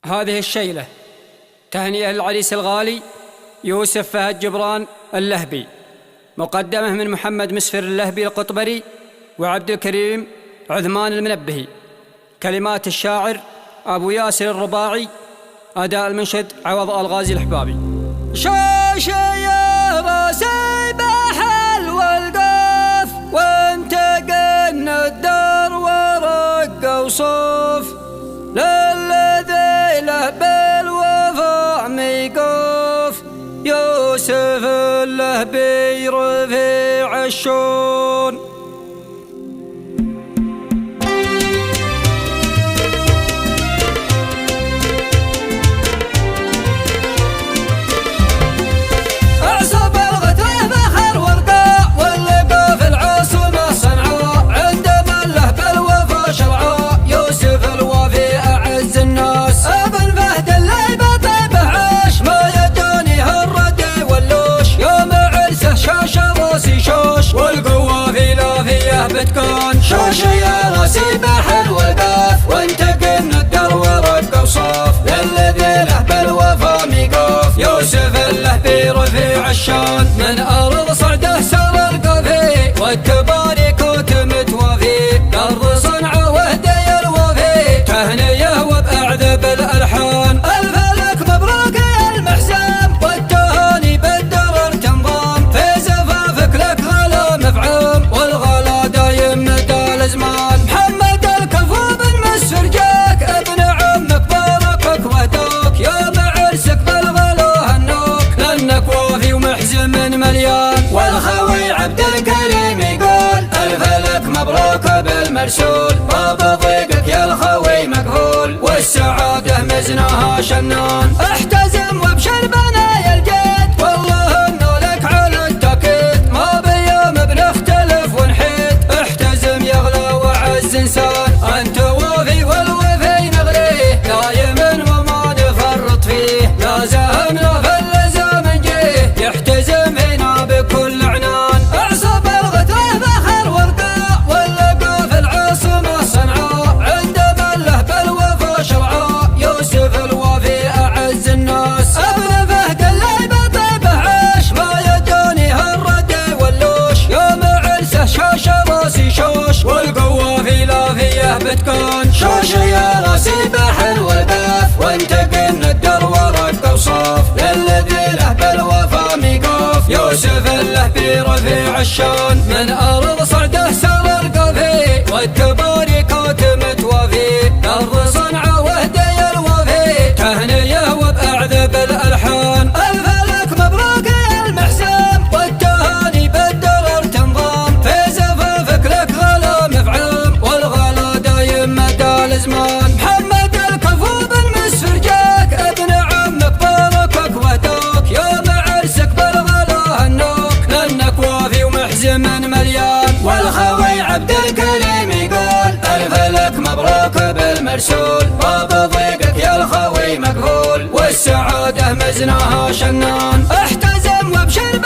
هذه الشيلة تهنئة للعريس الغالي يوسف فهد جبران اللهبي، مقدمة من محمد مسفر اللهبي القطبري وعبد الكريم عثمان المنبهي. كلمات الشاعر أبو ياسر الرباعي، أداء المنشد عوض الغازي الحبابي. شاشة يا راسي بحل والقاف وانت قلنا الدار ورق وصوف، للذي له بالوفاء ميقوف يوسف اللهبي رفيع الشون. بتكون شوشة يا راسي بحر والقاف وانت قلنا الدر ورق وصوف، للذي له بالوفا ميقوف يوسف اللهبي رفيع الشان. من أرض صعده سر القفي والتبارك وتمت وفي أرض صنعاء وهدي الوفي تهنيه وبأعذب الألحان. الفلك مبروك يا المحزام والتهاني بالدرر تنظام، في زفافك لك غلا مفعوم والغلا دايم مدى الازمان. محمد الكفو بن مسفر جاك ابن عمك باركك وهدوك يوم عرسك بالغلا هنوك، لانك وافي ومحزم مليان. والخوي عبد الكريم يقول الفلك مبروك بالمرسول، باب ضيقك يا الخوي مقبول والسعاده مزناها شنان. احتزم وابشر بنايا الجد والله انه لك على التاكيد، ما بيوم بنختلف ونحيد. احتزم يغلى وعز انسان انت وافي والوفي نغريه دايم وما نفرط فيه، لا زهمنا في اللزام نجيه يحتزم هنا بكل عنان. اعصب الغتره بخر ورقاء واللقى في العاصمه صنعاء، عند من له بالوفا شرعاء يوسف الوافي اعز الناس. ابن فهد اللي بطيبه عاش ما يجاني هالردي واللوش، يوم عرسه شاشه راسي شوش والقوه في لافيه بتكون شوشه يا راسي بحر والقاف وانت قلنا الدر ورق وصوف، للذي له بالوفا ميقوف يوسف اللهبي رفيع الشان. من أرض صعده سر القفي والتبارك وتمت وفي أرض صنعاء وهدي الوفي تهنيه وبأعذب الألحان. الفلك مبروك يا المحزام والتهاني بالدرر تنظام، في زفافك لك غلا مفعوم والغلا دايم مدى الازمان. محمد الكفو بن مسفر جاك ابن عمك باركك وهدوك يوم عرسك بالغلا هنوك، لانك وافي ومحزم مليان. والخوي عبد الكريم يقول الفلك مبروك بالمرسول، باب ضيقك يا الخوي مقبول والسعاده مزناها شنان. احتزم وابشر